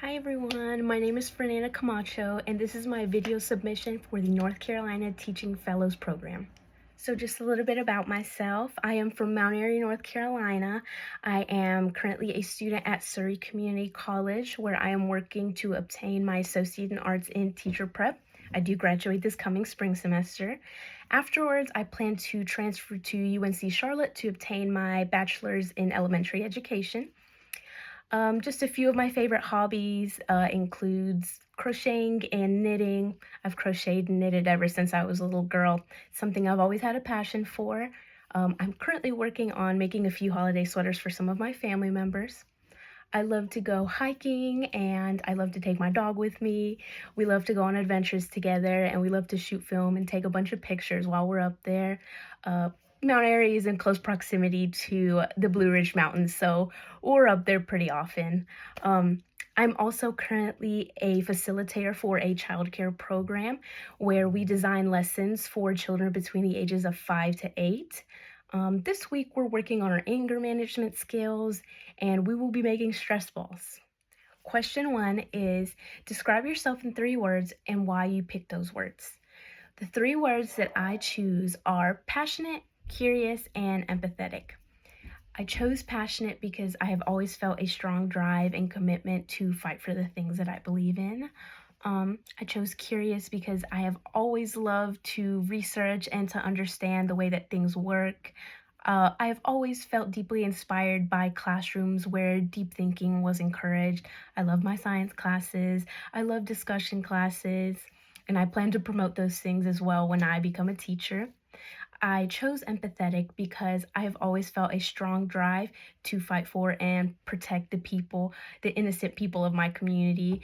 Hi everyone, my name is Fernanda Camacho and this is my video submission for the North Carolina Teaching Fellows Program. So just a little bit about myself. I am from Mount Airy, North Carolina. I am currently a student at Surry Community College where I am working to obtain my Associate in Arts in Teacher Prep. I do graduate this coming spring semester. Afterwards, I plan to transfer to UNC Charlotte to obtain my bachelor's in elementary education. Just a few of my favorite hobbies includes crocheting and knitting. I've crocheted and knitted ever since I was a little girl, something I've always had a passion for. I'm currently working on making a few holiday sweaters for some of my family members. I love to go hiking and I love to take my dog with me. We love to go on adventures together and we love to shoot film and take a bunch of pictures while we're up there. Uh, Mount Airy is in close proximity to the Blue Ridge Mountains, so we're up there pretty often. I'm also currently a facilitator for a childcare program where we design lessons for children between the ages of 5 to 8. This week we're working on our anger management skills and we will be making stress balls. Question 1 is describe yourself in 3 words and why you picked those words. The 3 words that I choose are passionate, curious, and empathetic. I chose passionate because I have always felt a strong drive and commitment to fight for the things that I believe in. I chose curious because I have always loved to research and to understand the way that things work. I have always felt deeply inspired by classrooms where deep thinking was encouraged. I love my science classes. I love discussion classes, and I plan to promote those things as well when I become a teacher. I chose empathetic because I have always felt a strong drive to fight for and protect the people, the innocent people of my community,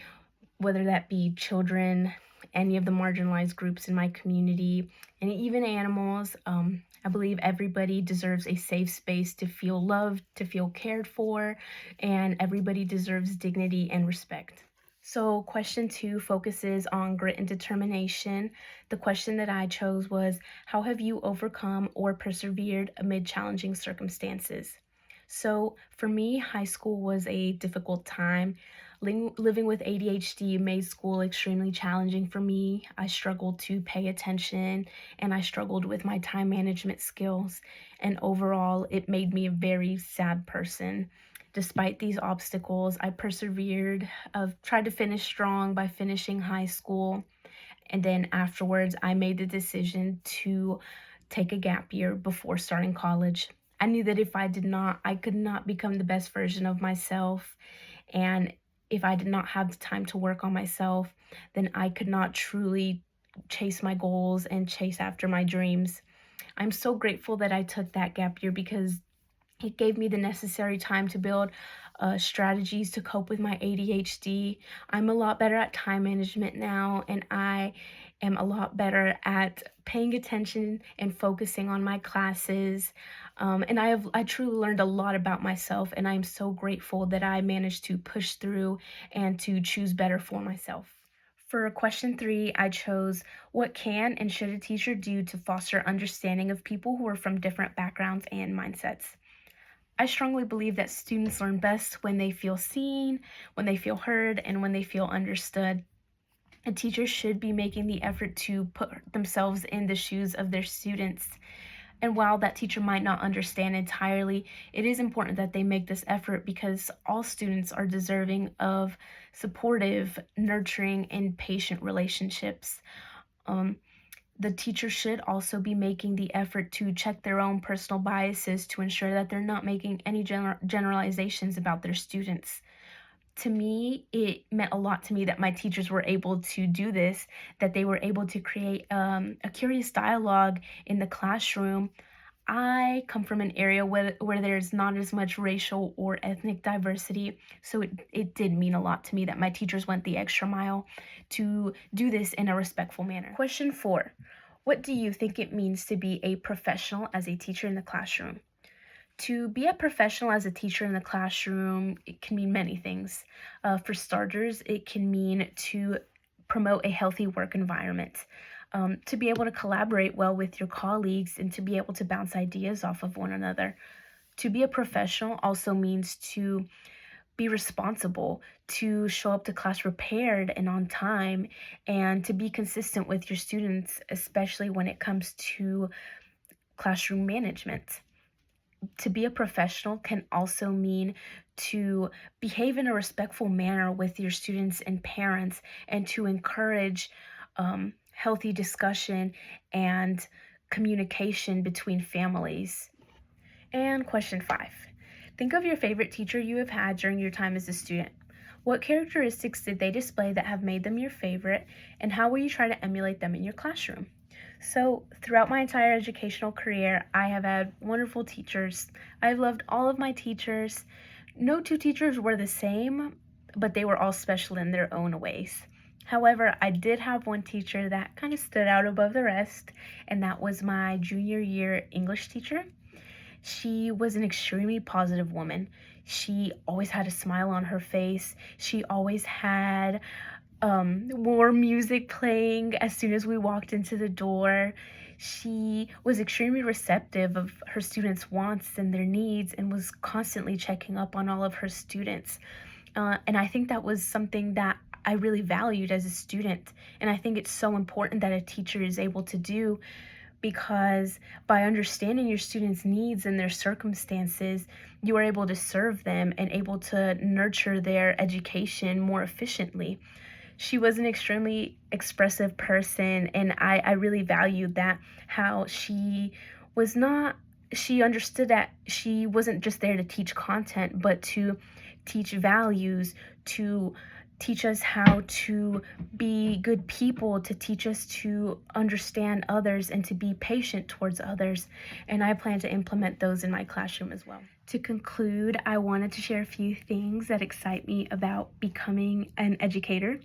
whether that be children, any of the marginalized groups in my community, and even animals. I believe everybody deserves a safe space to feel loved, to feel cared for, and everybody deserves dignity and respect. So question 2 focuses on grit and determination. The question that I chose was, how have you overcome or persevered amid challenging circumstances? So for me, high school was a difficult time. Living with ADHD made school extremely challenging for me. I struggled to pay attention and I struggled with my time management skills. And overall, it made me a very sad person. Despite these obstacles, I persevered, tried to finish strong by finishing high school. And then afterwards, I made the decision to take a gap year before starting college. I knew that if I did not, I could not become the best version of myself. And if I did not have the time to work on myself, then I could not truly chase my goals and chase after my dreams. I'm so grateful that I took that gap year because it gave me the necessary time to build strategies to cope with my ADHD. I'm a lot better at time management now, and I am a lot better at paying attention and focusing on my classes. And I truly learned a lot about myself, and I'm so grateful that I managed to push through and to choose better for myself. For question 3, I chose what can and should a teacher do to foster understanding of people who are from different backgrounds and mindsets. I strongly believe that students learn best when they feel seen, when they feel heard, and when they feel understood. A teacher should be making the effort to put themselves in the shoes of their students. And while that teacher might not understand entirely, it is important that they make this effort because all students are deserving of supportive, nurturing, and patient relationships. The teacher should also be making the effort to check their own personal biases to ensure that they're not making any generalizations about their students. To me, it meant a lot to me that my teachers were able to do this, that they were able to create a curious dialogue in the classroom. I come from an area where there's not as much racial or ethnic diversity, so it did mean a lot to me that my teachers went the extra mile to do this in a respectful manner. Question 4. What do you think it means to be a professional as a teacher in the classroom? To be a professional as a teacher in the classroom, it can mean many things. For starters, it can mean to promote a healthy work environment, to be able to collaborate well with your colleagues and to be able to bounce ideas off of one another. To be a professional also means to be responsible, to show up to class prepared and on time, and to be consistent with your students, especially when it comes to classroom management. To be a professional can also mean to behave in a respectful manner with your students and parents, and to encourage healthy discussion and communication between families. And question 5. Think of your favorite teacher you have had during your time as a student. What characteristics did they display that have made them your favorite, and how will you try to emulate them in your classroom? So, throughout my entire educational career, I have had wonderful teachers. I've loved all of my teachers. No two teachers were the same, but they were all special in their own ways. However, I did have one teacher that kind of stood out above the rest, and that was my junior year English teacher. She was an extremely positive woman. She always had a smile on her face. She always had warm music playing as soon as we walked into the door. She was extremely receptive of her students' wants and their needs, and was constantly checking up on all of her students. And I think that was something that I really valued as a student. And I think it's so important that a teacher is able to do, because by understanding your students' needs and their circumstances, you are able to serve them and able to nurture their education more efficiently. She was an extremely expressive person, and I really valued that, how she understood that she wasn't just there to teach content, but to teach values, to teach us how to be good people, to teach us to understand others and to be patient towards others. And I plan to implement those in my classroom as well. To conclude, I wanted to share a few things that excite me about becoming an educator.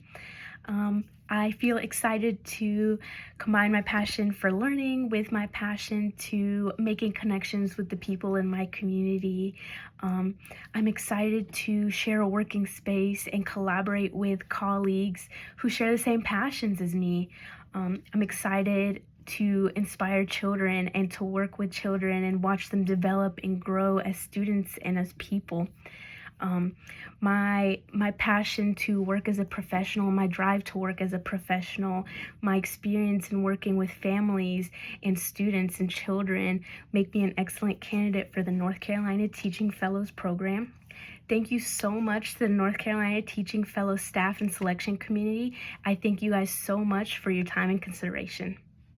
I feel excited to combine my passion for learning with my passion to making connections with the people in my community. I'm excited to share a working space and collaborate with colleagues who share the same passions as me. I'm excited to inspire children and to work with children and watch them develop and grow as students and as people. My passion to work as a professional, my drive to work as a professional, my experience in working with families and students and children make me an excellent candidate for the North Carolina Teaching Fellows Program. Thank you so much to the North Carolina Teaching Fellows staff and selection community. I thank you guys so much for your time and consideration.